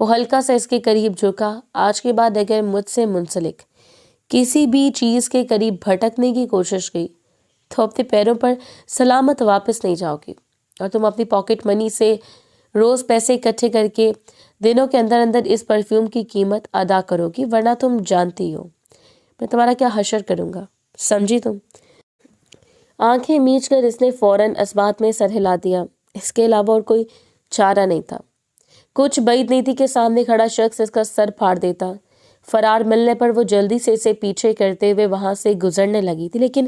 وہ ہلکا سا اس کے قریب جھکا. آج کے بعد اگر مجھ سے منسلک کسی بھی چیز کے قریب بھٹکنے کی کوشش کی تو اپنے پیروں پر سلامت واپس نہیں جاؤ گی، اور تم اپنی پاکٹ منی سے روز پیسے اکٹھے کر کے دنوں کے اندر اندر اس پرفیوم کی قیمت ادا کرو گی، ورنہ تم جانتی ہو میں تمہارا کیا حشر کروں گا. سمجھی تم؟ آنکھیں میچ کر اس نے فوراً اسبات میں سر ہلا دیا. اس کے علاوہ اور کوئی چارہ نہیں تھا. کچھ بعید نہیں تھی کہ سامنے کھڑا شخص اس کا سر پھاڑ دیتا. فرار ملنے پر وہ جلدی سے اسے پیچھے کرتے ہوئے وہاں سے گزرنے لگی تھی، لیکن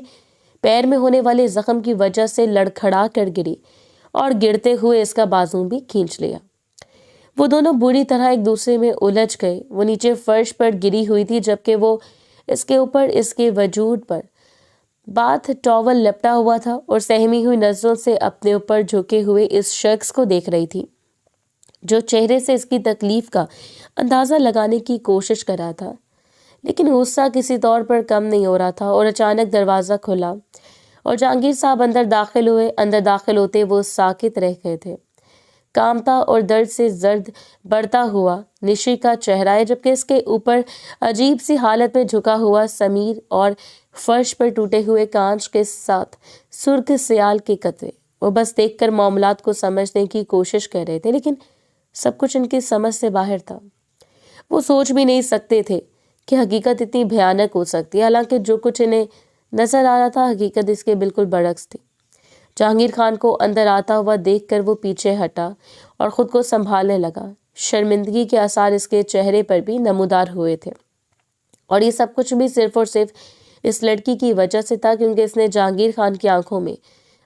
پیر میں ہونے والے زخم کی وجہ سے لڑکھڑا کر گری اور گرتے ہوئے اس کا بازو بھی کھینچ لیا. وہ دونوں بری طرح ایک دوسرے میں الجھ گئے. وہ نیچے فرش پر گری ہوئی تھی جبکہ وہ اس کے اوپر اس کے وجود پر باتھ ٹاول لپٹا ہوا تھا اور سہمی ہوئی نظروں سے اپنے اوپر جھکے ہوئے اس شخص کو دیکھ رہی تھی جو چہرے سے اس کی تکلیف کا اندازہ لگانے کی کوشش کر رہا تھا. لیکن غصہ کسی طور پر کم نہیں ہو رہا تھا اور اچانک دروازہ کھلا اور جہانگیر صاحب اندر داخل ہوئے. اندر داخل ہوتے وہ ساکت رہ گئے تھے. کامتا اور درد سے زرد بڑھتا ہوا نشی کا چہرہ ہے، جبکہ اس کے اوپر عجیب سی حالت میں جھکا ہوا سمیر اور فرش پر ٹوٹے ہوئے کانچ کے ساتھ سرخ سیال کے قطرے. وہ بس دیکھ کر معاملات کو سمجھنے کی کوشش کر رہے تھے، لیکن سب کچھ ان کی سمجھ سے باہر تھا. وہ سوچ بھی نہیں سکتے تھے کہ حقیقت اتنی بھیانک ہو سکتی ہے. حالانکہ جو کچھ انہیں نظر آ رہا تھا حقیقت اس کے بالکل برعکس تھی. جہانگیر خان کو اندر آتا ہوا دیکھ کر وہ پیچھے ہٹا اور خود کو سنبھالنے لگا. شرمندگی کے آثار اس کے چہرے پر بھی نمودار ہوئے تھے، اور یہ سب کچھ بھی صرف اور صرف اس لڑکی کی وجہ سے تھا، کیونکہ اس نے جہانگیر خان کی آنکھوں میں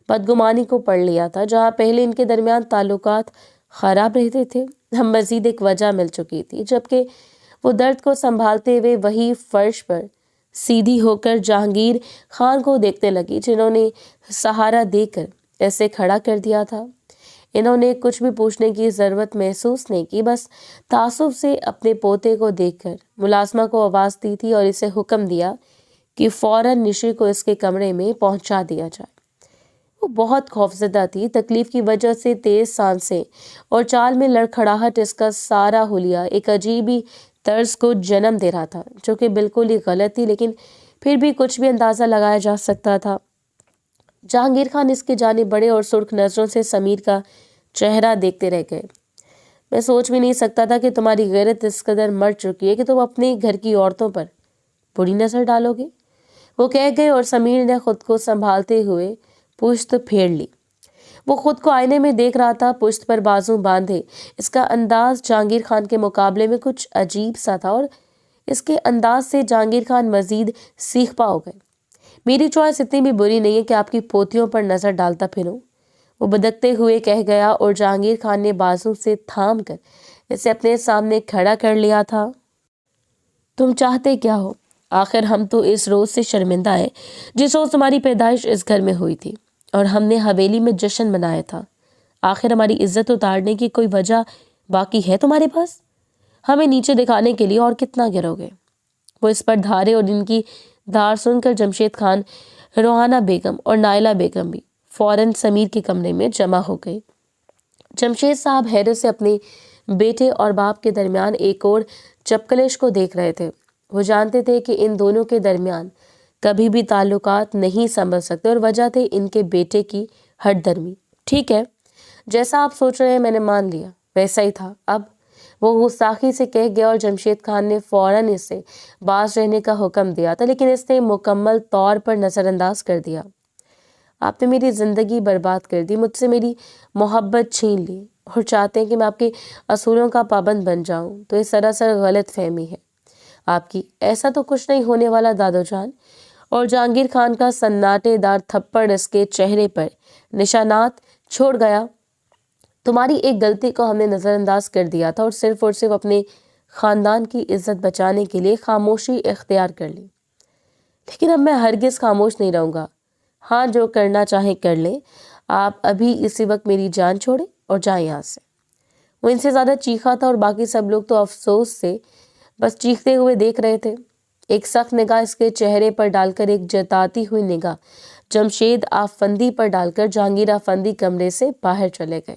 بدگمانی کو پڑھ لیا تھا. جہاں پہلے ان کے درمیان تعلقات خراب رہتے تھے، ہم مزید ایک وجہ مل چکی تھی. جبکہ وہ درد کو سنبھالتے ہوئے وہی فرش پر سیدھی ہو کر جہانگیر خان کو دیکھنے لگی جنہوں نے سہارا دے کر ایسے کھڑا کر دیا تھا. انہوں نے کچھ بھی پوچھنے کی ضرورت محسوس نہیں کی، بس تعصب سے اپنے پوتے کو دیکھ کر ملازمہ کو آواز دی تھی اور اسے حکم دیا کہ فوراً نشی کو اس کے کمرے میں پہنچا دیا جائے. وہ بہت خوفزدہ تھی. تکلیف کی وجہ سے تیز سانسیں اور چال میں لڑکھڑاہٹ اس کا سارا حلیہ ایک عجیب ہی طرز کو جنم دے رہا تھا، جو کہ بالکل ہی غلط تھی، لیکن پھر بھی کچھ بھی اندازہ لگایا جا سکتا تھا. جہانگیر خان اس کے جانب بڑے اور سرخ نظروں سے سمیر کا چہرہ دیکھتے رہ گئے. میں سوچ بھی نہیں سکتا تھا کہ تمہاری غیرت اس قدر مر چکی ہے کہ تم اپنے گھر کی عورتوں پر بری نظر ڈالو گے، وہ کہہ گئے، اور سمیر نے خود کو سنبھالتے ہوئے پشت پھیر لی. وہ خود کو آئینے میں دیکھ رہا تھا، پشت پر بازو باندھے. اس کا انداز جہانگیر خان کے مقابلے میں کچھ عجیب سا تھا، اور اس کے انداز سے جہانگیر خان مزید سیخ پا ہو گئے. میری چوائس اتنی بھی بری نہیں ہے کہ آپ کی پوتیوں پر نظر ڈالتا پھروں، وہ بدکتے ہوئے کہہ گیا، اور جہانگیر خان نے بازو سے تھام کر اسے اپنے سامنے کھڑا کر لیا تھا. تم چاہتے کیا ہو؟ آخر ہم تو اس روز سے شرمندہ ہیں جس روز تمہاری پیدائش اس گھر میں ہوئی تھی اور ہم نے حویلی میں جشن منایا تھا. آخر ہماری عزت اتارنے کی کوئی وجہ باقی ہے تمہارے پاس؟ ہمیں نیچے دکھانے کے لیے اور کتنا گرو گے؟ وہ اس پر دھارے، اور ان کی دھار سن کر جمشید خان، روحانہ بیگم اور نائلہ بیگم بھی فوراً سمیر کے کمرے میں جمع ہو گئے. جمشید صاحب حیرت سے اپنے بیٹے اور باپ کے درمیان ایک اور چپکلش کو دیکھ رہے تھے. وہ جانتے تھے کہ ان دونوں کے درمیان کبھی بھی تعلقات نہیں سنبھل سکتے، اور وجہ تھے ان کے بیٹے کی ہٹ درمی. ٹھیک ہے، جیسا آپ سوچ رہے ہیں میں نے مان لیا، ویسا ہی تھا. اب وہ گستاخی سے کہہ گیا، اور جمشید خان نے فوراً اس سے باز رہنے کا حکم دیا تھا، لیکن اس نے مکمل طور پر نظر انداز کر دیا. آپ نے میری زندگی برباد کر دی، مجھ سے میری محبت چھین لی، اور چاہتے ہیں کہ میں آپ کے اصولوں کا پابند بن جاؤں، تو یہ سراسر غلط فہمی ہے آپ کی. ایسا تو کچھ نہیں ہونے والا دادو جان. اور جہانگیر خان کا سناٹے دار تھپڑ اس کے چہرے پر نشانات چھوڑ گیا. تمہاری ایک غلطی کو ہم نے نظر انداز کر دیا تھا اور صرف اپنے خاندان کی عزت بچانے کے لیے خاموشی اختیار کر لی، لیکن اب میں ہرگز خاموش نہیں رہوں گا. ہاں، جو کرنا چاہیں کر لیں. آپ ابھی اسی وقت میری جان چھوڑیں اور جائیں یہاں سے. وہ ان سے زیادہ چیخا تھا، اور باقی سب لوگ تو افسوس سے بس چیختے ہوئے دیکھ رہے تھے. ایک سخت نگاہ اس کے چہرے پر ڈال کر، ایک جتاتی ہوئی نگاہ جمشید آفندی پر ڈال کر جہانگیر آفندی کمرے سے باہر چلے گئے.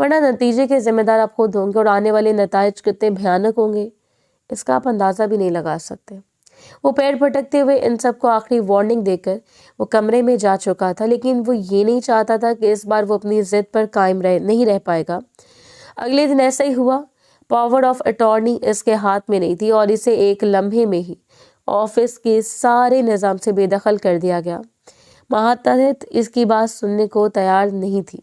ورنہ نتیجے کے ذمہ دار آپ خود ہوں گے اور آنے والے نتائج کتنے بھیانک ہوں گے اس کا آپ اندازہ بھی نہیں لگا سکتے۔ وہ پیر پٹکتے ہوئے ان سب کو آخری وارننگ دے کر وہ کمرے میں جا چکا تھا، لیکن وہ یہ نہیں چاہتا تھا کہ اس بار وہ اپنی ضد پر قائم نہیں رہ پائے گا۔ اگلے دن ایسا ہی ہوا۔ پاور آف اٹارنی اس کے ہاتھ میں نہیں تھی اور اسے ایک لمحے میں ہی آفس کے سارے نظام سے بے دخل کر دیا گیا۔ ماتحت اس کی بات سننے کو تیار نہیں تھی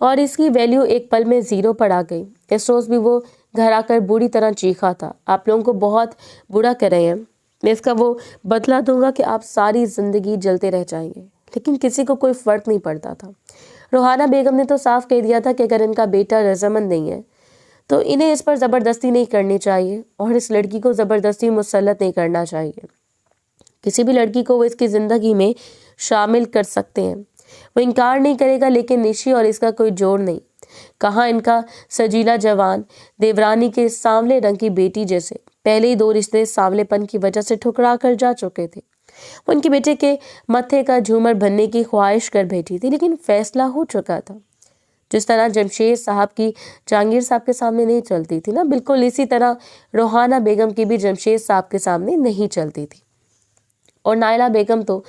اور اس کی ویلیو ایک پل میں زیرو پر آ گئی۔ اس روز بھی وہ گھر آ کر بری طرح چیخا تھا، آپ لوگوں کو بہت برا کر رہے ہیں، میں اس کا وہ بدلہ دوں گا کہ آپ ساری زندگی جلتے رہ جائیں گے۔ لیکن کسی کو کوئی فرق نہیں پڑتا تھا۔ روحانہ بیگم نے تو صاف کہہ دیا تھا کہ اگر ان کا بیٹا رضامند نہیں ہے تو انہیں اس پر زبردستی نہیں کرنی چاہیے اور اس لڑکی کو زبردستی مسلط نہیں کرنا چاہیے۔ کسی بھی لڑکی کو وہ اس کی زندگی میں شامل کر سکتے ہیں، وہ انکار نہیں کرے گا، لیکن نشی اور اس کا کوئی جوڑ نہیں۔ کہاں ان کا سجیلا جوان دیورانی کے سانولے رنگ کی بیٹی جیسے پہلے ہی 2 رشتے سانولے پن کی وجہ سے ٹھکرا کر جا چکے تھے۔ وہ ان کے بیٹے کے متھے کا جھومر بننے کی خواہش کر بیٹھی تھی، لیکن فیصلہ ہو چکا تھا۔ جس طرح جمشید صاحب کی جہانگیر صاحب کے سامنے نہیں چلتی تھی نا، بالکل اسی طرح روحانہ بیگم کی بھی جمشید صاحب کے سامنے نہیں چلتی تھی۔ اور نائلہ بیگم تو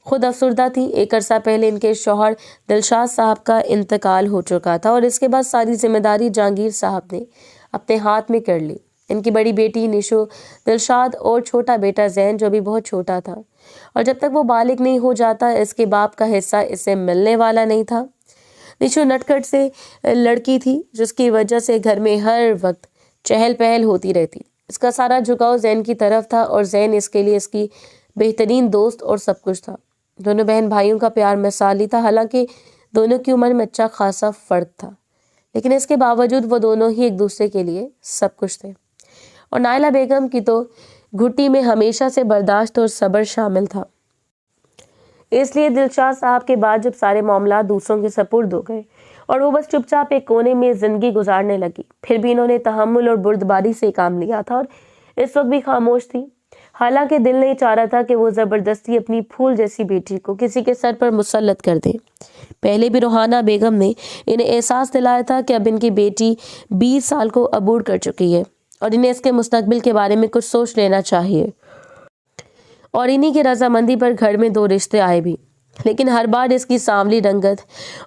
خود افسردہ تھی۔ ایک عرصہ پہلے ان کے شوہر دلشاد صاحب کا انتقال ہو چکا تھا اور اس کے بعد ساری ذمہ داری جہانگیر صاحب نے اپنے ہاتھ میں کر لی۔ ان کی بڑی بیٹی نشو، دلشاد اور چھوٹا بیٹا زین جو بھی بہت چھوٹا تھا اور جب تک وہ بالغ نہیں ہو جاتا اس کے باپ کا حصہ اسے ملنے والا نہیں تھا۔ نشو نٹکٹ سے لڑکی تھی جس کی وجہ سے گھر میں ہر وقت چہل پہل ہوتی رہتی۔ اس کا سارا جھکاؤ زین کی طرف تھا اور زین اس کے لیے اس کی بہترین دوست اور سب کچھ تھا۔ دونوں بہن بھائیوں کا پیار مثالی تھا، حالانکہ دونوں کی عمر میں اچھا خاصا فرق تھا، لیکن اس کے باوجود وہ دونوں ہی ایک دوسرے کے لیے سب کچھ تھے۔ اور نائلہ بیگم کی تو گھٹی میں ہمیشہ سے برداشت اور صبر شامل تھا۔ اس لیے دلشاد صاحب کے بعد جب سارے معاملات دوسروں کے سپرد ہو گئے اور وہ بس چپ چاپ ایک کونے میں زندگی گزارنے لگی، پھر بھی انہوں نے تحمل اور بردباری سے کام لیا تھا اور اس وقت بھی خاموش تھی۔ حالانکہ دل نہیں چاہ رہا تھا کہ وہ زبردستی اپنی پھول جیسی بیٹی کو کسی کے سر پر مسلط کر دے۔ پہلے بھی روحانہ بیگم نے انہیں احساس دلایا تھا کہ اب ان کی بیٹی 20 سال کو عبور کر چکی ہے اور انہیں اس کے مستقبل کے بارے میں کچھ سوچ لینا چاہیے۔ اور انہی کی رضامندی پر گھر میں 2 رشتے آئے بھی، لیکن ہر بار اس کی سانولی رنگت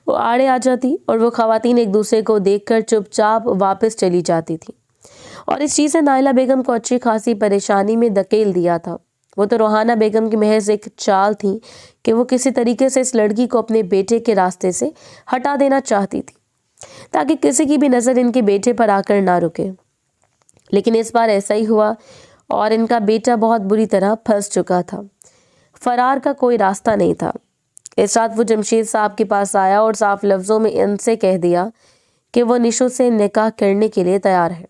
وہ آڑے آ جاتی اور وہ خواتین ایک دوسرے کو دیکھ کر چپ چاپ واپس چلی جاتی تھی اور اس چیز نے نائلہ بیگم کو اچھی خاصی پریشانی میں دھکیل دیا تھا۔ وہ تو روحانہ بیگم کی محض ایک چال تھی کہ وہ کسی طریقے سے اس لڑکی کو اپنے بیٹے کے راستے سے ہٹا دینا چاہتی تھی تاکہ کسی کی بھی نظر ان کے بیٹے پر آ کر نہ رکے، لیکن اس بار ایسا ہی ہوا اور ان کا بیٹا بہت بری طرح پھنس چکا تھا۔ فرار کا کوئی راستہ نہیں تھا۔ اس رات وہ جمشید صاحب کے پاس آیا اور صاف لفظوں میں ان سے کہہ دیا کہ وہ نشو سے نکاح کرنے کے لیے تیار ہے،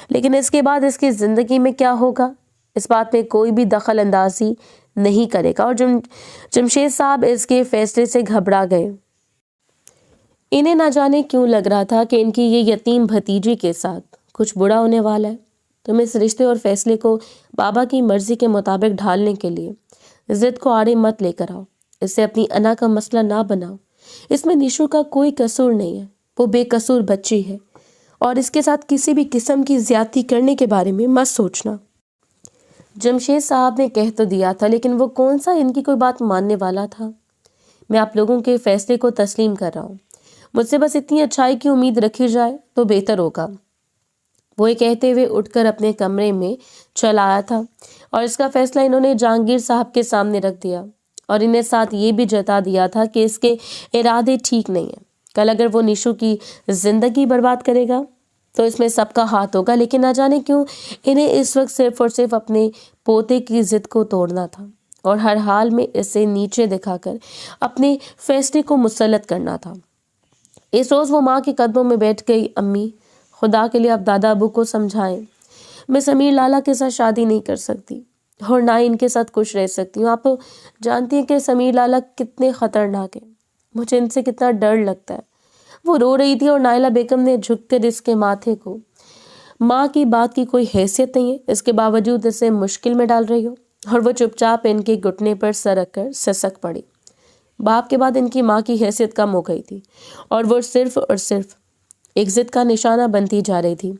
لیکن اس کے بعد اس کی زندگی میں کیا ہوگا اس بات میں کوئی بھی دخل اندازی نہیں کرے گا۔ اور جمشید صاحب اس کے فیصلے سے گھبرا گئے۔ انہیں نہ جانے کیوں لگ رہا تھا کہ ان کی یہ یتیم بھتیجی کے ساتھ کچھ برا ہونے والا ہے۔ تم اس رشتے اور فیصلے کو بابا کی مرضی کے مطابق ڈھالنے کے لیے ضد کو آڑے مت لے کر آؤ، اسے اپنی انا کا مسئلہ نہ بناؤ۔ اس میں نشو کا کوئی قصور نہیں ہے، وہ بے قصور بچی ہے اور اس کے ساتھ کسی بھی قسم کی زیادتی کرنے کے بارے میں مت سوچنا۔ جمشید صاحب نے کہہ تو دیا تھا، لیکن وہ کون سا ان کی کوئی بات ماننے والا تھا۔ میں آپ لوگوں کے فیصلے کو تسلیم کر رہا ہوں، مجھ سے بس اتنی اچھائی کی امید رکھی جائے تو بہتر ہوگا۔ وہ یہ کہتے ہوئے اٹھ کر اپنے کمرے میں چل آیا تھا اور اس کا فیصلہ انہوں نے جہانگیر صاحب کے سامنے رکھ دیا اور انہیں ساتھ یہ بھی جتا دیا تھا کہ اس کے ارادے ٹھیک نہیں ہیں۔ کل اگر وہ نشو کی زندگی برباد کرے گا تو اس میں سب کا ہاتھ ہوگا، لیکن نہ جانے کیوں انہیں اس وقت صرف اور صرف اپنے پوتے کی ضد کو توڑنا تھا اور ہر حال میں اسے نیچے دکھا کر اپنے فیصلے کو مسلط کرنا تھا۔ اس روز وہ ماں کے قدموں میں بیٹھ گئی، امی خدا کے لیے آپ دادا ابو کو سمجھائیں، میں سمیر لالا کے ساتھ شادی نہیں کر سکتی اور نہ ہی ان کے ساتھ خوش رہ سکتی ہوں۔ آپ جانتی ہیں کہ سمیر لالا کتنے خطرناک ہیں، مجھے ان سے کتنا ڈر لگتا ہے۔ وہ رو رہی تھی اور نائلہ بیگم نے جھک کر اس کے ماتھے کو، ماں کی بات کی کوئی حیثیت نہیں ہے، اس کے باوجود اسے مشکل میں ڈال رہی ہو، اور وہ چپ چاپ ان کے گھٹنے پر سر رکھ کر سسک پڑی۔ باپ کے بعد ان کی ماں کی حیثیت کم ہو گئی تھی اور وہ صرف اور صرف ایک ضد کا نشانہ بنتی جا رہی تھی۔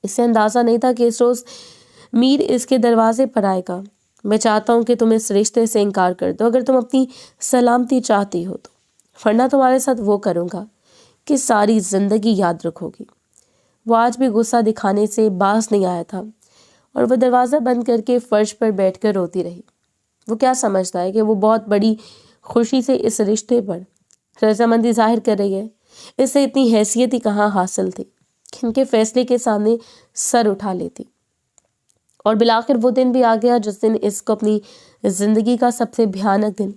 اسے اندازہ نہیں تھا کہ اس روز میر اس کے دروازے پر آئے گا۔ میں چاہتا ہوں کہ تم اس رشتے سے انکار کر دو اگر تم اپنی سلامتی چاہتی ہو تو، ورنہ تمہارے ساتھ وہ کروں گا کہ ساری زندگی یاد رکھو گی۔ وہ آج بھی غصہ دکھانے سے باز نہیں آیا تھا اور وہ دروازہ بند کر کے فرش پر بیٹھ کر روتی رہی۔ وہ کیا سمجھتا ہے کہ وہ بہت بڑی خوشی سے اس رشتے پر رضامندی ظاہر کر رہی ہے؟ اسے اتنی حیثیت ہی کہاں حاصل تھی کہ ان کے فیصلے کے سامنے سر اٹھا لیتی۔ اور بالآخر وہ دن بھی آ گیا جس دن اس کو اپنی زندگی کا سب سے بھیانک دن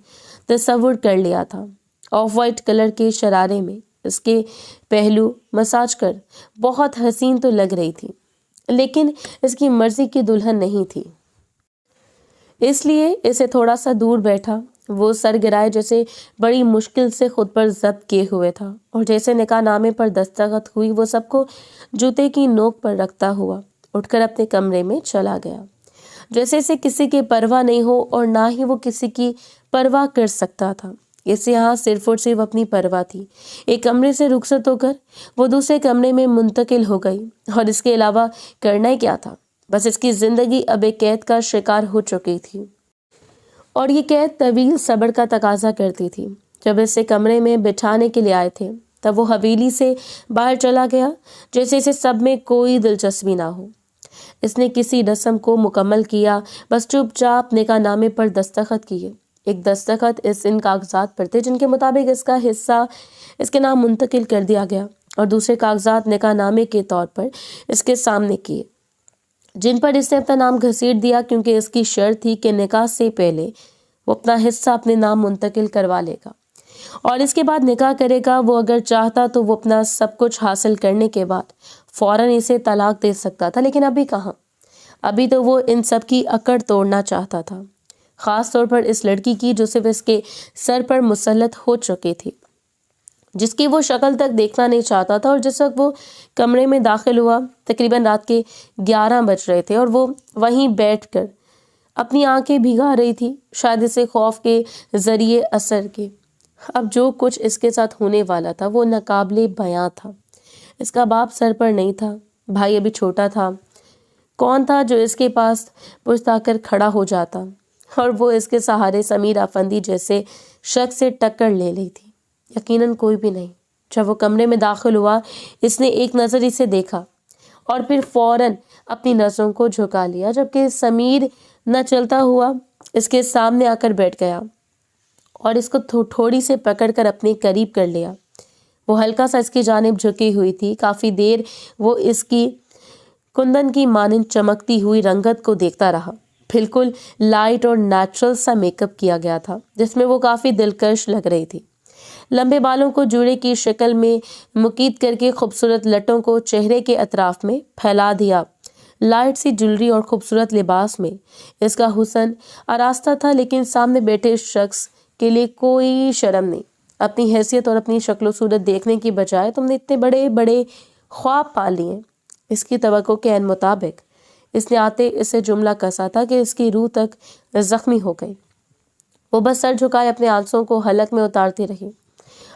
تصور کر لیا تھا۔ آف وائٹ کلر کے شرارے میں اس کے پہلو مساج کر بہت حسین تو لگ رہی تھی، لیکن اس کی مرضی کی دلہن نہیں تھی، اس لیے اسے تھوڑا سا دور بیٹھا وہ سر گرائے جیسے بڑی مشکل سے خود پر ضبط کیے ہوئے تھا، اور جیسے نکاح نامے پر دستخط ہوئی وہ سب کو جوتے کی نوک پر رکھتا ہوا اٹھ کر اپنے کمرے میں چلا گیا، جیسے اسے کسی کی پرواہ نہیں ہو اور نہ ہی وہ کسی کی پرواہ کر سکتا تھا۔ اسے یہاں صرف اور صرف اپنی پرواہ تھی۔ ایک کمرے سے رخصت ہو کر وہ دوسرے کمرے میں منتقل ہو گئی، اور اس کے علاوہ کرنا ہی کیا تھا؟ بس اس کی زندگی اب ایک قید کا شکار ہو چکی تھی، اور یہ قید طویل صبر کا تقاضا کرتی تھی۔ جب اسے کمرے میں بٹھانے کے لیے آئے تھے تب وہ حویلی سے باہر چلا گیا جیسے اسے سب میں کوئی دلچسپی نہ ہو۔ اس نے کسی رسم کو مکمل کیا، بس چپ چاپ نکاح نامے پر دستخط کیے۔ ایک دستخط ان کاغذات پر تھے جن کے مطابق اس کا حصہ اس کے نام منتقل کر دیا گیا، اور دوسرے کاغذات نکاح نامے کے طور پر اس کے سامنے کیے جن پر اس نے اپنا نام گھسیٹ دیا، کیونکہ اس کی شرط تھی کہ نکاح سے پہلے وہ اپنا حصہ اپنے نام منتقل کروا لے گا، اور اس کے بعد نکاح کرے گا۔ وہ اگر چاہتا تو وہ اپنا سب کچھ حاصل کرنے کے بعد فوراً اسے طلاق دے سکتا تھا، لیکن ابھی کہاں؟ ابھی تو وہ ان سب کی اکڑ توڑنا چاہتا تھا، خاص طور پر اس لڑکی کی جو صرف اس کے سر پر مسلط ہو چکی تھی، جس کی وہ شکل تک دیکھنا نہیں چاہتا تھا۔ اور جس وقت وہ کمرے میں داخل ہوا تقریباً رات کے 11 بج رہے تھے، اور وہ وہیں بیٹھ کر اپنی آنکھیں بھگا رہی تھی، شاید اسے خوف کے ذریعے اثر کے۔ اب جو کچھ اس کے ساتھ ہونے والا تھا وہ ناقابل بیاں تھا۔ اس کا باپ سر پر نہیں تھا، بھائی ابھی چھوٹا تھا، کون تھا جو اس کے پاس پشتا کر کھڑا ہو جاتا، اور وہ اس کے سہارے سمیر افندی جیسے شخص سے ٹکر لے لی تھی؟ یقیناً کوئی بھی نہیں۔ جب وہ کمرے میں داخل ہوا اس نے ایک نظر اسے دیکھا اور پھر فوراً اپنی نظروں کو جھکا لیا، جبکہ سمیر نہ چلتا ہوا اس کے سامنے آ کر بیٹھ گیا اور اس کو تھوڑی سے پکڑ کر اپنے قریب کر لیا۔ وہ ہلکا سا اس کی جانب جھکی ہوئی تھی۔ کافی دیر وہ اس کی کندن کی مانند چمکتی ہوئی رنگت کو دیکھتا رہا۔ بالکل لائٹ اور نیچرل سا میک اپ کیا گیا تھا جس میں وہ کافی دلکش لگ رہی تھی۔ لمبے بالوں کو جوڑے کی شکل میں مکید کر کے خوبصورت لٹوں کو چہرے کے اطراف میں پھیلا دیا۔ لائٹ سی جولری اور خوبصورت لباس میں اس کا حسن آراستہ تھا، لیکن سامنے بیٹھے شخص کے لیے کوئی شرم نہیں۔ اپنی حیثیت اور اپنی شکل و صورت دیکھنے کی بجائے تم نے اتنے بڑے بڑے خواب پال لیے۔ اس کی توقع کے عین مطابق اس نے آتے اسے جملہ کسا تھا کہ اس کی روح تک زخمی ہو گئی۔ وہ بس سر جھکائے اپنے آنسوں کو حلق میں اتارتی رہی۔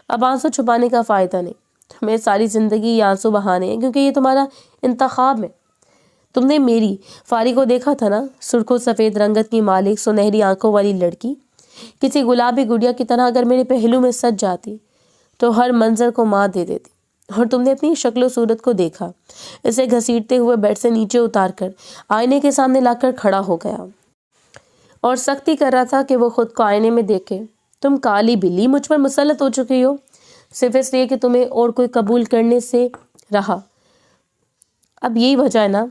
اب آنسو چھپانے کا فائدہ نہیں، تمہیں ساری زندگی یہ آنسو بہانے ہیں کیونکہ یہ تمہارا انتخاب ہے۔ تم نے میری فاری کو دیکھا تھا نا، سرخ و سفید رنگت کی مالک سنہری آنکھوں والی لڑکی، کسی گلابی گڑیا کی طرح اگر میرے پہلو میں سج جاتی تو ہر منظر کو مات دے دیتی۔ اور تم نے اپنی شکل و صورت کو دیکھا۔ اسے گھسیٹتے ہوئے بیڈ سے نیچے اتار کر آئینے کے سامنے لا کر کھڑا ہو گیا اور سختی کر رہا تھا کہ وہ خود کو آئینے میں دیکھے۔ تم کالی بلی مجھ پر مسلط ہو چکی ہو، صرف اس لیے کہ تمہیں اور کوئی قبول کرنے سے رہا۔ اب یہی وجہ ہے نا،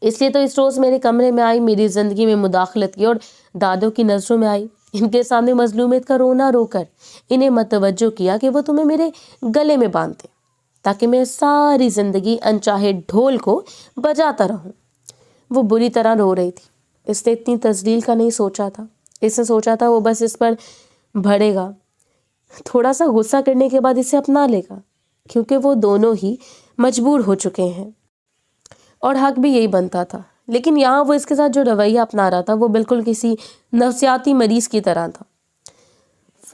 اس لیے تو اس روز میرے کمرے میں آئی، میری زندگی میں مداخلت کی اور دادوں کی نظروں میں آئی۔ ان کے سامنے مظلومیت کا رونا رو کر انہیں متوجہ کیا کہ وہ تمہیں میرے گلے میں باندھتے تاکہ میں ساری زندگی انچاہے ڈھول کو بجاتا رہوں۔ وہ بری طرح رو رہی تھی۔ اس نے اتنی تذلیل کا نہیں سوچا تھا۔ اس نے سوچا تھا وہ بس اس پر بڑھے گا، تھوڑا سا غصہ کرنے کے بعد اسے اپنا لے گا، کیونکہ وہ دونوں ہی مجبور ہو چکے ہیں اور حق بھی یہی بنتا تھا۔ لیکن یہاں وہ اس کے ساتھ جو رویہ اپنا رہا تھا وہ بالکل کسی نفسیاتی مریض کی طرح تھا۔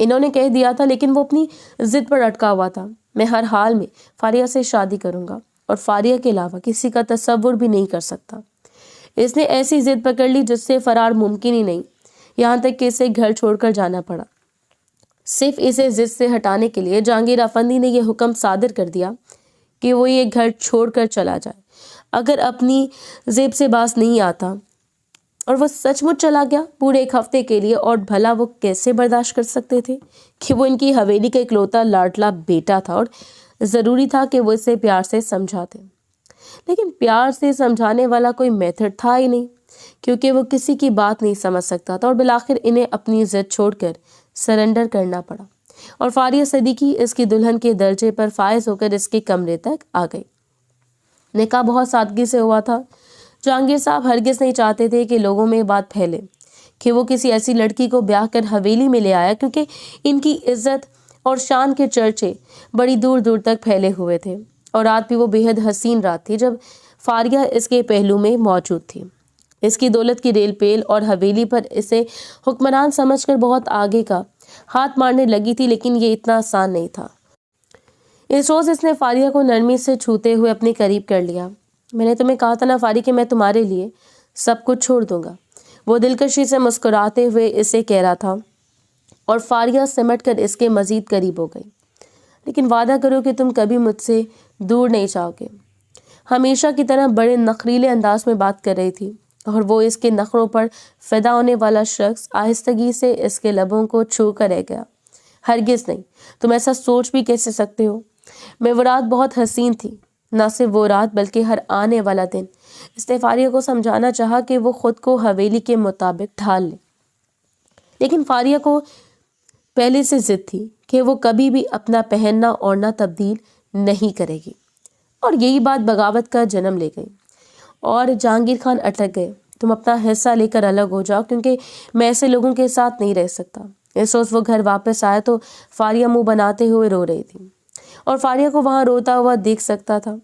انہوں نے کہہ دیا تھا، لیکن وہ اپنی ضد پر اٹکا ہوا تھا۔ میں ہر حال میں فاریہ سے شادی کروں گا اور فاریہ کے علاوہ کسی کا تصور بھی نہیں کر سکتا۔ اس نے ایسی ضد پکڑ لی جس سے فرار ممکن ہی نہیں، یہاں تک کہ اسے گھر چھوڑ کر جانا پڑا۔ صرف اسے ضد سے ہٹانے کے لیے جہانگیر افندی نے یہ حکم صادر کر دیا کہ وہ یہ گھر چھوڑ کر چلا جائے۔ اگر اپنی ضد سے باز نہیں آتا اور وہ سچ مچ چلا گیا پورے 1 ہفتے کے لیے، اور بھلا وہ کیسے برداشت کر سکتے تھے کہ وہ ان کی حویلی کا اکلوتا لاڈلا بیٹا تھا، اور ضروری تھا کہ وہ اسے پیار سے سمجھاتے۔ لیکن پیار سے سمجھانے والا کوئی میتھڈ تھا ہی نہیں، کیونکہ وہ کسی کی بات نہیں سمجھ سکتا تھا، اور بالآخر انہیں اپنی ضد چھوڑ کر سرنڈر کرنا پڑا، اور فاریہ صدیقی اس کی دلہن کے درجے پر فائز ہو کر اس کے کمرے تک آ گئی۔ نکاح بہت سادگی سے ہوا تھا۔ جہانگیر صاحب ہرگز نہیں چاہتے تھے کہ لوگوں میں بات پھیلے کہ وہ کسی ایسی لڑکی کو بیاہ کر حویلی میں لے آیا، کیونکہ ان کی عزت اور شان کے چرچے بڑی دور دور تک پھیلے ہوئے تھے، اور رات بھی وہ بے حد حسین رات تھی جب فاریہ اس کے پہلو میں موجود تھی۔ اس کی دولت کی ریل پیل اور حویلی پر اسے حکمران سمجھ کر بہت آگے کا ہاتھ مارنے لگی تھی، لیکن یہ اتنا آسان نہیں تھا۔ اس روز اس نے فاریہ کو نرمی سے چھوتے ہوئے اپنے قریب کر لیا۔ میں نے تمہیں کہا تھا نا فاریہ کہ میں تمہارے لیے سب کچھ چھوڑ دوں گا، وہ دلکشی سے مسکراتے ہوئے اسے کہہ رہا تھا، اور فاریہ سمٹ کر اس کے مزید قریب ہو گئی۔ لیکن وعدہ کرو کہ تم کبھی مجھ سے دور نہیں جاؤ گے۔ ہمیشہ کی طرح بڑے نخریلے انداز میں بات کر رہی تھی، اور وہ اس کے نخروں پر فدا ہونے والا شخص آہستگی سے اس کے لبوں کو چھو کر رہ گیا۔ ہرگز نہیں، تم ایسا سوچ بھی کیسے سکتے ہو؟ میں وہ رات بہت حسین تھی، نہ صرف وہ رات بلکہ ہر آنے والا دن۔ اس نے فاریہ کو سمجھانا چاہا کہ وہ خود کو حویلی کے مطابق ڈھال لے، لیکن فاریہ کو پہلے سے ضد تھی کہ وہ کبھی بھی اپنا پہننا اوڑھنا تبدیل نہیں کرے گی، اور یہی بات بغاوت کا جنم لے گئی۔ اور جہانگیر خان اٹک گئے، تم اپنا حصہ لے کر الگ ہو جاؤ، کیونکہ میں ایسے لوگوں کے ساتھ نہیں رہ سکتا۔ اس روز وہ گھر واپس آیا تو فاریہ منہ بناتے ہوئے رو رہی تھی، اور فاریہ کو وہاں روتا ہوا دیکھ سکتا تھا۔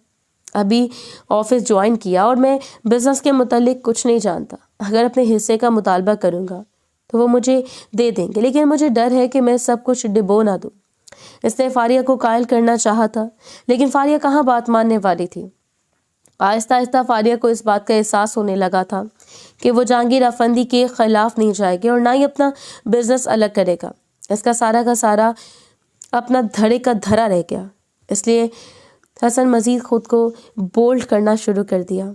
ابھی آفس جوائن کیا اور میں بزنس کے متعلق کچھ نہیں جانتا۔ اگر اپنے حصے کا مطالبہ کروں گا تو وہ مجھے دے دیں گے، لیکن مجھے ڈر ہے کہ میں سب کچھ ڈبو نہ دوں۔ اس نے فاریہ کو قائل کرنا چاہا تھا، لیکن فاریہ کہاں بات ماننے والی تھی۔ آہستہ آہستہ فاریہ کو اس بات کا احساس ہونے لگا تھا کہ وہ جہانگیر افندی کے خلاف نہیں جائے گی، اور نہ ہی اپنا بزنس الگ کرے گا۔ اس کا سارا اپنا دھڑے کا دھرا رہ گیا۔ اس لیے حسن مزید خود کو بولڈ کرنا شروع کر دیا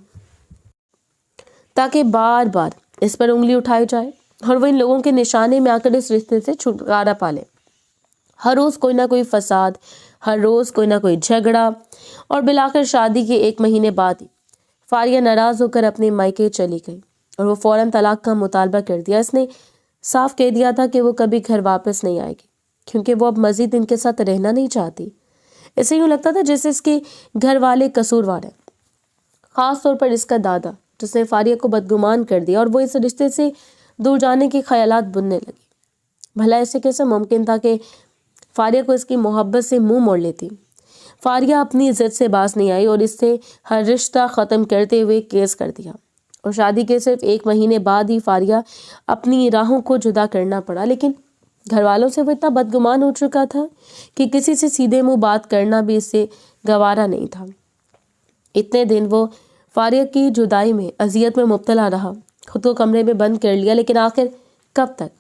تاکہ بار بار اس پر انگلی اٹھائی جائے، اور وہ ان لوگوں کے نشانے میں آ کر اس رشتے سے چھٹکارا پا لے۔ ہر روز کوئی نہ کوئی فساد، ہر روز کوئی نہ کوئی جھگڑا، اور بالآخر شادی کے 1 مہینے بعد ہی فاریہ ناراض ہو کر اپنے مائکے چلی گئی، اور وہ فوراً طلاق کا مطالبہ کر دیا۔ اس نے صاف کہہ دیا تھا کہ وہ کبھی گھر واپس نہیں آئے گی، کیونکہ وہ اب مزید ان کے ساتھ رہنا نہیں چاہتی۔ اسے یوں لگتا تھا جیسے اس کے گھر والے قصوروار ہیں، خاص طور پر اس کا دادا، جس نے فاریہ کو بدگمان کر دیا، اور وہ اس رشتے سے دور جانے کے خیالات بننے لگی۔ بھلا ایسے کیسے ممکن تھا کہ فاریہ کو اس کی محبت سے منہ موڑ لیتی؟ فاریہ اپنی عزت سے باز نہیں آئی، اور اس سے ہر رشتہ ختم کرتے ہوئے کیس کر دیا، اور شادی کے صرف 1 مہینے بعد ہی فاریہ اپنی راہوں کو جدا کرنا پڑا۔ لیکن گھر والوں سے وہ اتنا بدگمان ہو چکا تھا کہ کسی سے سیدھے منہ بات کرنا بھی اس سے گوارا نہیں تھا۔ اتنے دن وہ فاریہ کی جدائی میں اذیت میں مبتلا رہا، خود کو کمرے میں بند کر لیا، لیکن آخر کب تک؟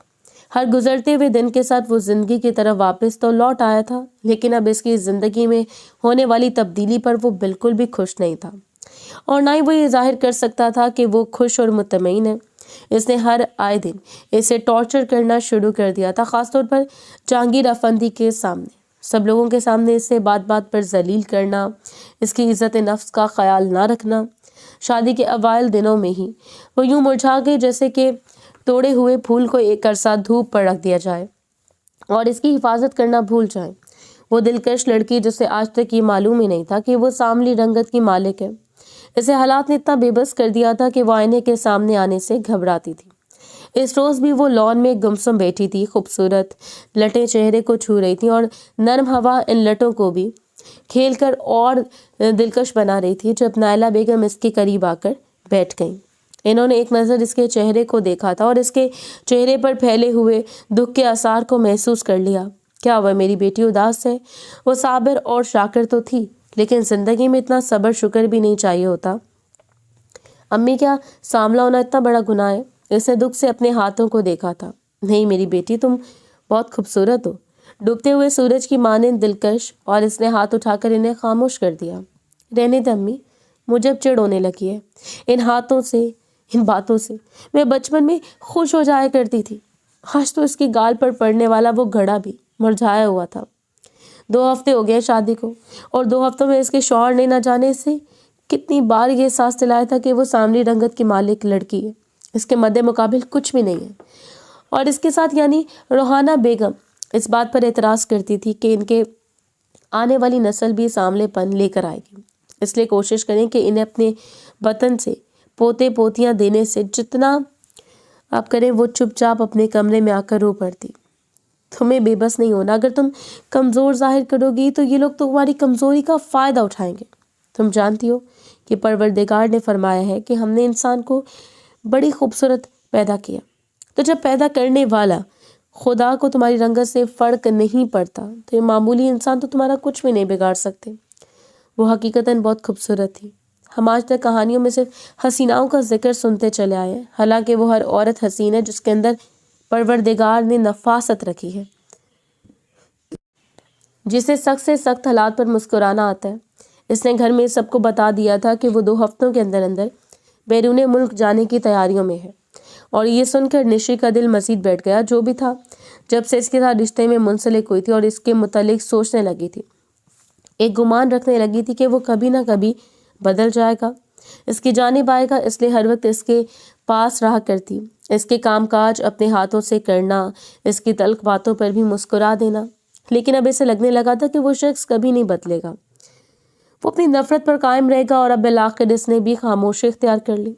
ہر گزرتے ہوئے دن کے ساتھ وہ زندگی کی طرف واپس تو لوٹ آیا تھا، لیکن اب اس کی زندگی میں ہونے والی تبدیلی پر وہ بالکل بھی خوش نہیں تھا، اور نہ ہی وہ یہ ظاہر کر سکتا تھا کہ وہ خوش اور مطمئن ہے۔ اس نے ہر آئے دن اسے ٹارچر کرنا شروع کر دیا تھا، خاص طور پر جہانگیر افندی کے سامنے، سب لوگوں کے سامنے اسے بات بات پر ذلیل کرنا، اس کی عزت نفس کا خیال نہ رکھنا۔ شادی کے اوائل دنوں میں ہی وہ یوں مرجھا گئی جیسے کہ توڑے ہوئے پھول کو ایک عرصہ دھوپ پر رکھ دیا جائے اور اس کی حفاظت کرنا بھول جائیں۔ وہ دلکش لڑکی جسے آج تک یہ معلوم ہی نہیں تھا کہ وہ ساملی رنگت کی مالک ہے، اسے حالات نے اتنا بے بس کر دیا تھا کہ وہ آئینے کے سامنے آنے سے گھبراتی تھی۔ اس روز بھی وہ لان میں گمسم بیٹھی تھی، خوبصورت لٹیں چہرے کو چھو رہی تھیں، اور نرم ہوا ان لٹوں کو بھی کھیل کر اور دلکش بنا رہی تھی جب نائلہ بیگم اس کے قریب آ کر بیٹھ گئیں۔ انہوں نے ایک نظر اس کے چہرے کو دیکھا تھا اور اس کے چہرے پر پھیلے ہوئے دکھ کے آثار کو محسوس کر لیا۔ کیا وہ میری بیٹی اداس ہے؟ وہ صابر اور شاکر تو تھی، لیکن زندگی میں اتنا صبر شکر بھی نہیں چاہیے ہوتا۔ امی، کیا ساملا ہونا اتنا بڑا گناہ ہے؟ اس نے دکھ سے اپنے ہاتھوں کو دیکھا تھا۔ نہیں میری بیٹی، تم بہت خوبصورت ہو، ڈوبتے ہوئے سورج کی مانند دلکش، اور اس نے ہاتھ اٹھا کر انہیں خاموش کر دیا۔ رہنے دے امی، مجھے اب چڑ ہونے لگی ہے ان ہاتھوں سے، ان باتوں سے۔ میں بچپن میں خوش ہو جایا کرتی تھی۔ آج تو اس کی گال پر پڑنے والا وہ گھڑا بھی مرجھایا ہوا تھا۔ 2 ہفتے ہو گئے شادی کو، اور 2 ہفتوں میں اس کے شوہر نے نہ جانے سے کتنی بار یہ احساس دلایا تھا کہ وہ سامری رنگت کی مالک لڑکی ہے، اس کے مد مقابل کچھ بھی نہیں ہے۔ اور اس کے ساتھ یعنی روحانہ بیگم اس بات پر اعتراض کرتی تھی کہ ان کے آنے والی نسل بھی ساملے پن لے کر آئے گی، اس لیے کوشش کریں کہ انہیں اپنے وطن سے پوتے پوتیاں دینے سے جتنا آپ کریں وہ چپ چاپ اپنے کمرے میں آ کر رو پڑتی۔ تمہیں بے بس نہیں ہونا، اگر تم کمزور ظاہر کرو گی تو یہ لوگ تمہاری کمزوری کا فائدہ اٹھائیں گے۔ تم جانتی ہو کہ پروردگار نے فرمایا ہے کہ ہم نے انسان کو بڑی خوبصورت پیدا کیا، تو جب پیدا کرنے والا خدا کو تمہاری رنگت سے فرق نہیں پڑتا تو یہ معمولی انسان تو تمہارا کچھ بھی نہیں بگاڑ سکتے۔ وہ حقیقتاً بہت خوبصورت تھی۔ ہم آج تک کہانیوں میں صرف حسیناؤں کا ذکر سنتے چلے آئے ہیں، حالانکہ وہ ہر عورت حسین ہے جس کے اندر پروردگار نے نفاست رکھی ہے، جسے سخت سے سخت حالات پر مسکرانا آتا ہے۔ اس نے گھر میں سب کو بتا دیا تھا کہ وہ 2 ہفتوں کے اندر اندر بیرون ملک جانے کی تیاریوں میں ہے، اور یہ سن کر نشی کا دل مزید بیٹھ گیا۔ جو بھی تھا، جب سے اس کے ساتھ رشتے میں منسلک ہوئی تھی اور اس کے متعلق سوچنے لگی تھی، ایک گمان رکھنے لگی تھی کہ وہ کبھی نہ کبھی بدل جائے گا، اس کی جانب آئے گا، اس لیے ہر وقت اس کے پاس رہا کرتی، اس کے کام کاج اپنے ہاتھوں سے کرنا، اس کی تلخ باتوں پر بھی مسکرا دینا۔ لیکن اب اسے لگنے لگا تھا کہ وہ شخص کبھی نہیں بدلے گا، وہ اپنی نفرت پر قائم رہے گا، اور اب بالآخر اس نے بھی خاموشی اختیار کر لی۔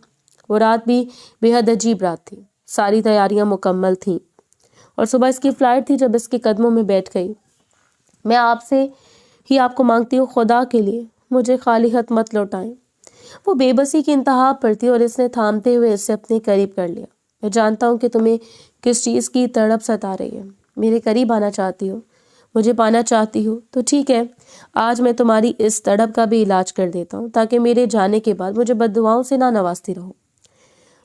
وہ رات بھی بے حد عجیب رات تھی، ساری تیاریاں مکمل تھیں، اور صبح اس کی فلائٹ تھی جب اس کے قدموں میں بیٹھ گئی۔ میں آپ سے ہی آپ کو مانگتی ہوں، خدا کے لیے مجھے خالی ہاتھ مت لوٹائیں۔ وہ بے بسی کی انتہا پر تھی، اور اس نے تھامتے ہوئے اسے اپنے قریب کر لیا۔ میں جانتا ہوں کہ تمہیں کس چیز کی تڑپ ستا رہی ہے، میرے قریب آنا چاہتی ہو، مجھے پانا چاہتی ہو، تو ٹھیک ہے، آج میں تمہاری اس تڑپ کا بھی علاج کر دیتا ہوں تاکہ میرے جانے کے بعد مجھے بد دعاؤں سے نہ نوازتی رہو۔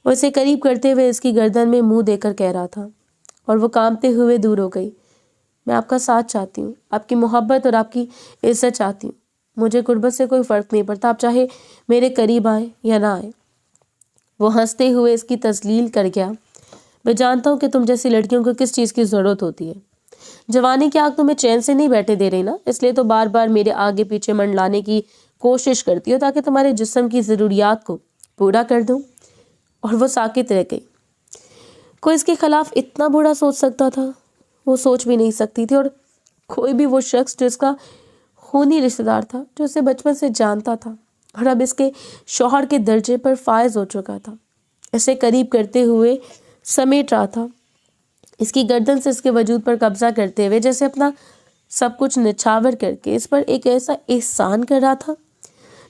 وہ اسے قریب کرتے ہوئے اس کی گردن میں منہ دے کر کہہ رہا تھا، اور وہ کانپتے ہوئے دور ہو گئی۔ میں آپ کا ساتھ چاہتی ہوں، آپ کی محبت اور آپ کی عزت چاہتی ہوں، مجھے غربت سے کوئی فرق نہیں پڑتا، آپ چاہے میرے قریب آئیں یا نہ آئیں۔ وہ ہنستے ہوئے اس کی تذلیل کر گیا۔ میں جانتا ہوں کہ تم جیسی لڑکیوں کو کس چیز کی ضرورت ہوتی ہے۔ جوانی کی آگ تمہیں چین سے نہیں بیٹھے دے رہی نا، اس لیے تو بار بار میرے آگے پیچھے منڈلانے کی کوشش کرتی ہو تاکہ تمہارے جسم کی ضروریات کو پورا کر دوں۔ اور وہ ساکت رہ گئی۔ کوئی اس کے خلاف اتنا برا سوچ سکتا تھا؟ وہ سوچ بھی نہیں سکتی تھی، اور کوئی بھی وہ شخص جو اس کا خونی رشتہ دار تھا، جو اسے بچپن سے جانتا تھا اور اب اس کے شوہر کے درجے پر فائز ہو چکا تھا، اسے قریب کرتے ہوئے سمیٹ رہا تھا، اس کی گردن سے اس کے وجود پر قبضہ کرتے ہوئے جیسے اپنا سب کچھ نچھاور کر کے اس پر ایک ایسا احسان کر رہا تھا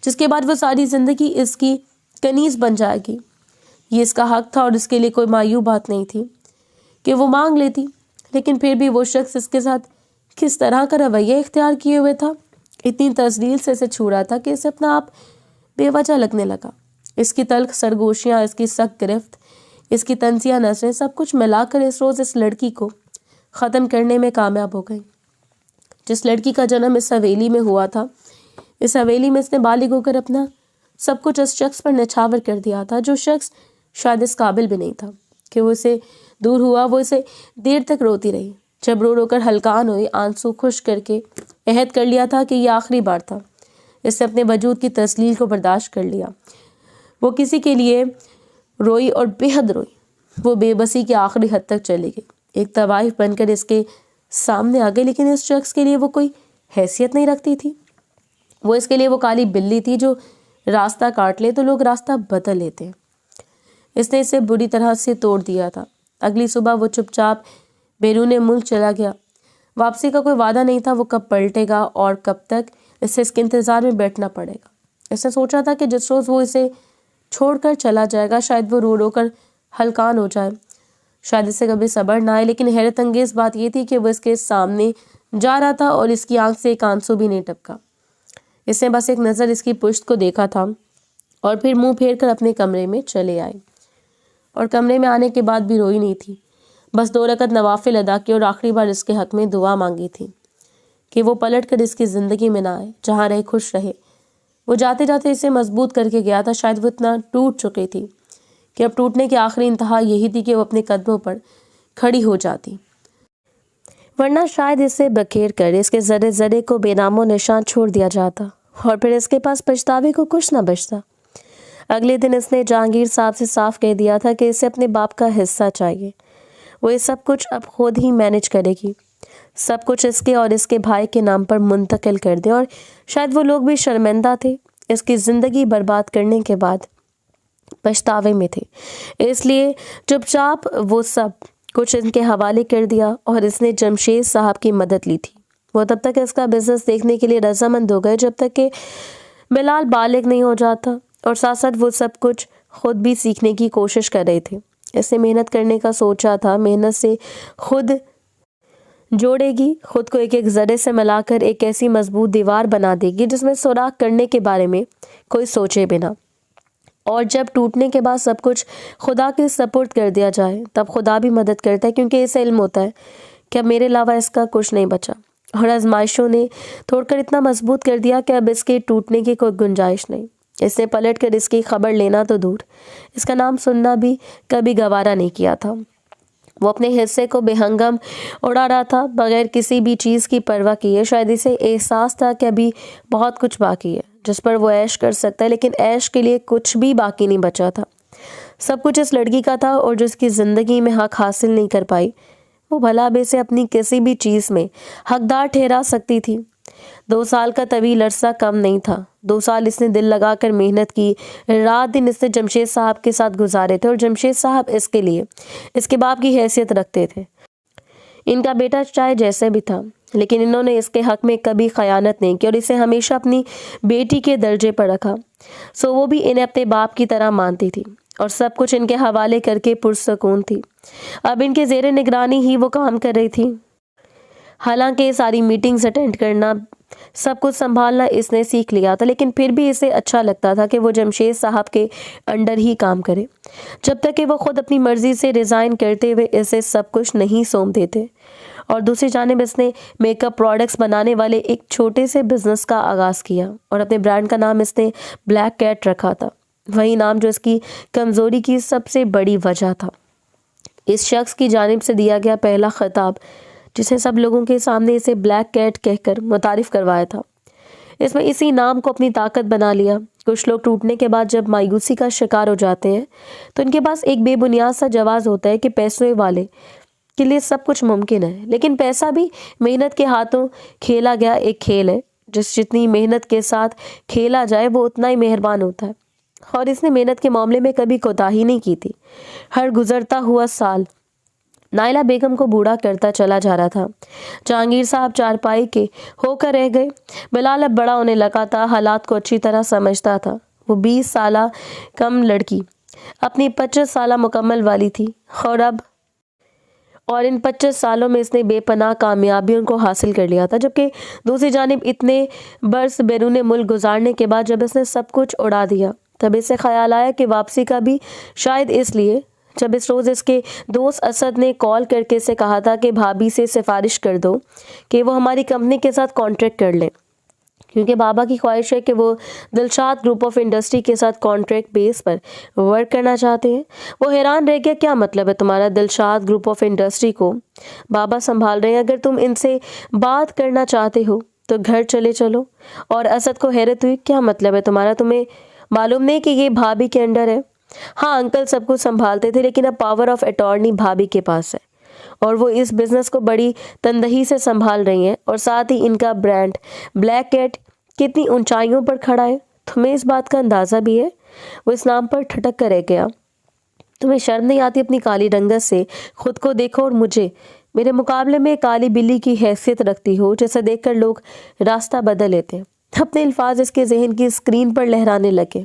جس کے بعد وہ ساری زندگی اس کی کنیز بن جائے گی۔ یہ اس کا حق تھا، اور اس کے لیے کوئی معیوب بات نہیں تھی کہ وہ مانگ لیتی، لیکن پھر بھی وہ شخص اس کے ساتھ کس طرح کا رویہ اختیار کیے ہوئے تھا، اتنی تذلیل سے اسے چھو رہا تھا کہ اسے اپنا آپ بے وجہ لگنے لگا۔ اس کی تلخ سرگوشیاں، اس کی سخت گرفت، اس کی طنزیہ نظریں، سب کچھ ملا کر اس روز اس لڑکی کو ختم کرنے میں کامیاب ہو گئی۔ جس لڑکی کا جنم اس حویلی میں ہوا تھا، اس حویلی میں اس نے بالغ ہو کر اپنا سب کچھ اس شخص پر نچھاور کر دیا تھا، جو شخص شاید اس قابل بھی نہیں تھا کہ وہ اسے دور ہوا۔ وہ اسے دیر تک روتی رہی، جب رو رو کر ہلکان ہوئی، آنسو خشک کر کے عہد کر لیا تھا کہ یہ آخری بار تھا۔ اس نے اپنے وجود کی تذلیل کو برداشت کر لیا۔ وہ کسی کے لیے روئی اور بے حد روئی، وہ بے بسی کی آخری حد تک چلی گئی، ایک طوائف بن کر اس کے سامنے آ گئی، لیکن اس شخص کے لیے وہ کوئی حیثیت نہیں رکھتی تھی۔ وہ اس کے لیے وہ کالی بلی تھی جو راستہ کاٹ لے تو لوگ راستہ بدل لیتے ہیں۔ اس نے اسے بری طرح سے توڑ دیا تھا۔ اگلی صبح وہ چپ چاپ بیرون ملک چلا گیا۔ واپسی کا کوئی وعدہ نہیں تھا، وہ کب پلٹے گا اور کب تک اسے اس کے انتظار میں بیٹھنا پڑے گا۔ اس نے سوچا تھا کہ جس روز وہ اسے چھوڑ کر چلا جائے گا، شاید وہ رو رو کر ہلکان ہو جائے، شاید اسے کبھی صبر نہ آئے۔ لیکن حیرت انگیز بات یہ تھی کہ وہ اس کے سامنے جا رہا تھا اور اس کی آنکھ سے ایک آنسو بھی نہیں ٹپکا۔ اس نے بس ایک نظر اس کی پشت کو دیکھا تھا اور پھر منہ پھیر کر اپنے کمرے میں چلے آئے، اور کمرے میں آنے کے بعد بھی روئی نہیں تھی، بس 2 رکعت نوافل ادا کی اور آخری بار اس کے حق میں دعا مانگی تھی کہ وہ پلٹ کر اس کی زندگی میں نہ آئے، جہاں رہے خوش رہے۔ وہ جاتے جاتے اسے مضبوط کر کے گیا تھا، شاید وہ اتنا ٹوٹ چکی تھی کہ اب ٹوٹنے کی آخری انتہا یہی تھی کہ وہ اپنے قدموں پر کھڑی ہو جاتی، ورنہ شاید اسے بکھیر کر اس کے ذرے ذرے کو بے نام و نشان چھوڑ دیا جاتا اور پھر اس کے پاس پچھتاوے کو کچھ نہ بچتا۔ اگلے دن اس نے جہانگیر صاحب سے صاف کہہ دیا تھا کہ اسے اپنے باپ کا حصہ چاہیے، وہ یہ سب کچھ اب خود ہی مینج کرے گی، سب کچھ اس کے اور اس کے بھائی کے نام پر منتقل کر دے۔ اور شاید وہ لوگ بھی شرمندہ تھے، اس کی زندگی برباد کرنے کے بعد پچھتاوے میں تھے، اس لیے چپ چاپ وہ سب کچھ ان کے حوالے کر دیا اور اس نے جمشید صاحب کی مدد لی تھی۔ وہ تب تک اس کا بزنس دیکھنے کے لیے رضامند ہو گئے جب تک کہ بلال بالغ نہیں ہو جاتا، اور ساتھ ساتھ وہ سب کچھ خود بھی سیکھنے کی کوشش کر رہے تھے۔ اس نے محنت کرنے کا سوچا تھا، محنت سے خود جوڑے گی، خود کو ایک ایک ذرے سے ملا کر ایک ایسی مضبوط دیوار بنا دے گی جس میں سوراخ کرنے کے بارے میں کوئی سوچے بنا، اور جب ٹوٹنے کے بعد سب کچھ خدا کے سپرد کر دیا جائے تب خدا بھی مدد کرتا ہے، کیونکہ اسے علم ہوتا ہے کہ اب میرے علاوہ اس کا کچھ نہیں بچا، اور آزمائشوں نے توڑ کر اتنا مضبوط کر دیا کہ اب اس کے ٹوٹنے کی کوئی گنجائش نہیں۔ اس نے پلٹ کر اس کی خبر لینا تو دور، اس کا نام سننا بھی کبھی گوارا نہیں کیا تھا۔ وہ اپنے حصے کو بے ہنگم اڑا رہا تھا، بغیر کسی بھی چیز کی پرواہ کیے۔ شاید اسے احساس تھا کہ ابھی بہت کچھ باقی ہے جس پر وہ عیش کر سکتا ہے، لیکن عیش کے لیے کچھ بھی باقی نہیں بچا تھا۔ سب کچھ اس لڑکی کا تھا، اور جو اس کی زندگی میں حق حاصل نہیں کر پائی، وہ بھلا اب اسے اپنی کسی بھی چیز میں حقدار ٹھہرا سکتی تھی۔ 2 سال کا طویل عرصہ کم نہیں تھا۔ 2 سال اس نے دل لگا کر محنت کی، رات دن اس نے جمشید صاحب کے ساتھ گزارے تھے، اور جمشید صاحب اس کے لیے اس کے باپ کی حیثیت رکھتے تھے۔ ان کا بیٹا چاہے جیسے بھی تھا، لیکن انہوں نے اس کے حق میں کبھی خیانت نہیں کی اور اسے ہمیشہ اپنی بیٹی کے درجے پر رکھا، سو وہ بھی انہیں اپنے باپ کی طرح مانتی تھی اور سب کچھ ان کے حوالے کر کے پرسکون تھی۔ اب ان کے زیر نگرانی ہی وہ کام کر رہی تھی، حالانکہ ساری میٹنگز اٹینڈ کرنا، سب کچھ سنبھالنا اس نے سیکھ لیا تھا، لیکن پھر بھی اسے اچھا لگتا تھا کہ وہ جمشید صاحب کے انڈر ہی کام کرے، جب تک کہ وہ خود اپنی مرضی سے ریزائن کرتے ہوئے اسے سب کچھ نہیں سونپ دیتے۔ اور دوسری جانب اس نے میک اپ پروڈکٹس بنانے والے ایک چھوٹے سے بزنس کا آغاز کیا، اور اپنے برانڈ کا نام اس نے بلیک کیٹ رکھا تھا، وہی نام جو اس کی کمزوری کی سب سے بڑی وجہ تھا۔ اس شخص کی جانب سے دیا گیا پہلا خطاب، جس نے سب لوگوں کے سامنے اسے بلیک کیٹ کہہ کر متعارف کروایا تھا، اس میں اسی نام کو اپنی طاقت بنا لیا۔ کچھ لوگ ٹوٹنے کے بعد جب مایوسی کا شکار ہو جاتے ہیں تو ان کے پاس ایک بے بنیاد سا جواز ہوتا ہے کہ پیسے والے کے لیے سب کچھ ممکن ہے، لیکن پیسہ بھی محنت کے ہاتھوں کھیلا گیا ایک کھیل ہے، جتنی محنت کے ساتھ کھیلا جائے وہ اتنا ہی مہربان ہوتا ہے، اور اس نے محنت کے معاملے میں کبھی کوتاہی نہیں کی تھی۔ ہر گزرتا ہوا سال نائلہ بیگم کو بوڑھا کرتا چلا جا رہا تھا۔ جہانگیر صاحب چارپائی کے ہو کر رہ گئے، بلال اب بڑا ہونے لگا تھا، حالات کو اچھی طرح سمجھتا تھا۔ وہ 20 سالہ کم لڑکی اپنی 25 سالہ مکمل والی تھی، اور ان 25 سالوں میں اس نے بے پناہ کامیابیوں کو حاصل کر لیا تھا، جبکہ دوسری جانب اتنے برس بیرون ملک گزارنے کے بعد جب اس نے سب کچھ اڑا دیا تب اسے خیال آیا کہ واپسی کا بھی شاید اس لیے، جب اس روز اس کے دوست اسد نے کال کر کے اسے کہا تھا کہ بھابھی سے سفارش کر دو کہ وہ ہماری کمپنی کے ساتھ کانٹریکٹ کر لیں، کیونکہ بابا کی خواہش ہے کہ وہ دلشاد گروپ آف انڈسٹری کے ساتھ کانٹریکٹ بیس پر ورک کرنا چاہتے ہیں۔ وہ حیران رہ گیا، کیا مطلب ہے تمہارا دلشاد گروپ آف انڈسٹری کو بابا سنبھال رہے ہیں؟ اگر تم ان سے بات کرنا چاہتے ہو تو گھر چلے چلو۔ اور اسد کو حیرت ہوئی، کیا مطلب ہے تمہارا؟ تمہیں معلوم نہیں کہ یہ بھابھی کے انڈر ہے؟ ہاں انکل سب کچھ سنبھالتے تھے، لیکن اب پاور آف اٹارنی بھابھی کے پاس ہے اور وہ اس بزنس کو بڑی تندہی سے سنبھال رہی ہیں، اور ساتھ ہی ان کا برانڈ بلیک کیٹ کتنی اونچائیوں پر کھڑا ہے، تمہیں اس بات کا اندازہ بھی ہے؟ وہ اس نام پر ٹھٹک کر رہ گیا۔ تمہیں شرم نہیں آتی؟ اپنی کالی رنگت سے خود کو دیکھو اور مجھے میرے مقابلے میں کالی بلی کی حیثیت رکھتی ہو، جسے دیکھ کر لوگ راستہ بدل لیتے ہیں۔ اپنے الفاظ اس کے ذہن کی اسکرین پر لہرانے لگے۔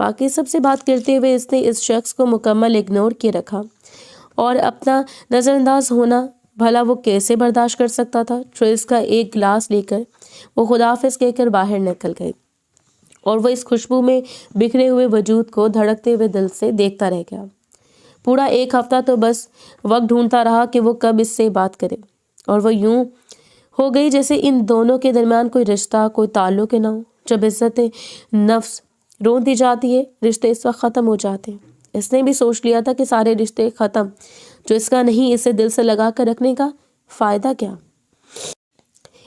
باقی سب سے بات کرتے ہوئے اس نے اس شخص کو مکمل اگنور کیے رکھا اور اپنا نظر انداز ہونا بھلا وہ کیسے برداشت کر سکتا تھا۔ ٹریس کا ایک گلاس لے کر وہ خداحافظ کہہ کر باہر نکل گئی اور وہ اس خوشبو میں بکھرے ہوئے وجود کو دھڑکتے ہوئے دل سے دیکھتا رہ گیا۔ پورا ایک ہفتہ تو بس وقت ڈھونڈتا رہا کہ وہ کب اس سے بات کرے، اور وہ یوں ہو گئی جیسے ان دونوں کے درمیان کوئی رشتہ، کوئی تعلق نہ ہو۔ جب عزت نفس رون دی جاتی ہے، رشتے اس وقت ختم ہو جاتے ہیں۔ اس نے بھی سوچ لیا تھا کہ سارے رشتے ختم، جو اس کا نہیں، اسے دل سے لگا کر رکھنے کا فائدہ کیا۔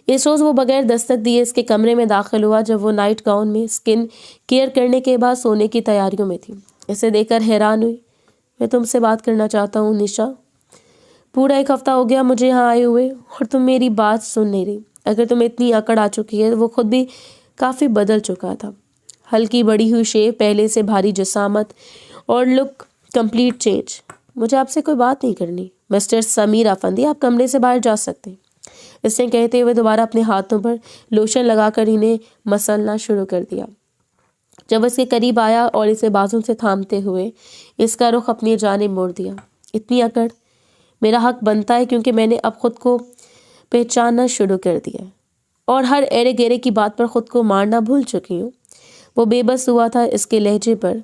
اس روز وہ بغیر دستک دیے اس کے کمرے میں داخل ہوا جب وہ نائٹ گاؤن میں سکن کیئر کرنے کے بعد سونے کی تیاریوں میں تھی۔ اسے دیکھ کر حیران ہوئی۔ میں تم سے بات کرنا چاہتا ہوں نشا، پورا ایک ہفتہ ہو گیا مجھے یہاں آئے ہوئے اور تم میری بات سن نہیں رہی۔ اگر تمہیں اتنی اکڑ آ چکی ہے، وہ خود بھی کافی بدل چکا تھا۔ ہلکی بڑی ہوئی شیپ، پہلے سے بھاری جسامت اور لک کمپلیٹ چینج۔ مجھے آپ سے کوئی بات نہیں کرنی مسٹر سمیر افندی، آپ کمرے سے باہر جا سکتے ہیں، اس نے کہتے ہوئے دوبارہ اپنے ہاتھوں پر لوشن لگا کر انہیں مسلنا شروع کر دیا۔ جب اس کے قریب آیا اور اسے بازوں سے تھامتے ہوئے اس کا رخ اپنی جانب موڑ دیا۔ اتنی اکڑ، میرا حق بنتا ہے کیونکہ میں نے اب خود کو پہچاننا شروع کر دیا اور ہر ایرے گیرے کی بات پر خود کو مارنا بھول چکی ہوں۔ وہ بے بس ہوا تھا اس کے لہجے پر۔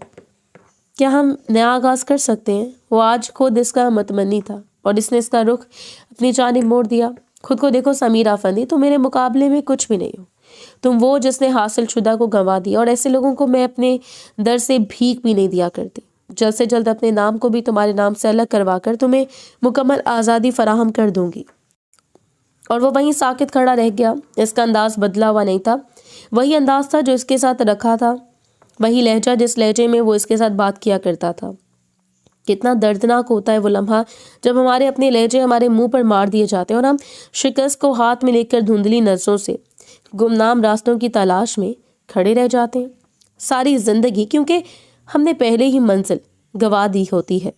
کیا ہم نیا آغاز کر سکتے ہیں؟ وہ آج خود اس کا متمنی تھا اور اس نے اس کا رخ اپنی جانب موڑ دیا۔ خود کو دیکھو سمیر افندی، تم میرے مقابلے میں کچھ بھی نہیں ہو۔ تم وہ جس نے حاصل شدہ کو گنوا دیا، اور ایسے لوگوں کو میں اپنے در سے بھیک بھی نہیں دیا کرتی۔ جلد سے جلد اپنے نام کو بھی تمہارے نام سے الگ کروا کر تمہیں مکمل آزادی فراہم کر دوں گی۔ اور وہ وہیں ساکت کھڑا رہ گیا۔ اس کا انداز بدلا ہوا نہیں تھا، وہی انداز تھا جو اس کے ساتھ رکھا تھا، وہی لہجہ جس لہجے میں وہ اس کے ساتھ بات کیا کرتا تھا۔ کتنا دردناک ہوتا ہے وہ لمحہ جب ہمارے اپنے لہجے ہمارے منہ پر مار دیے جاتے ہیں اور ہم شکست کو ہاتھ میں لے کر دھندلی نظروں سے گمنام راستوں کی تلاش میں کھڑے رہ جاتے ہیں ساری زندگی، کیونکہ ہم نے پہلے ہی منزل گوا دی ہوتی ہے۔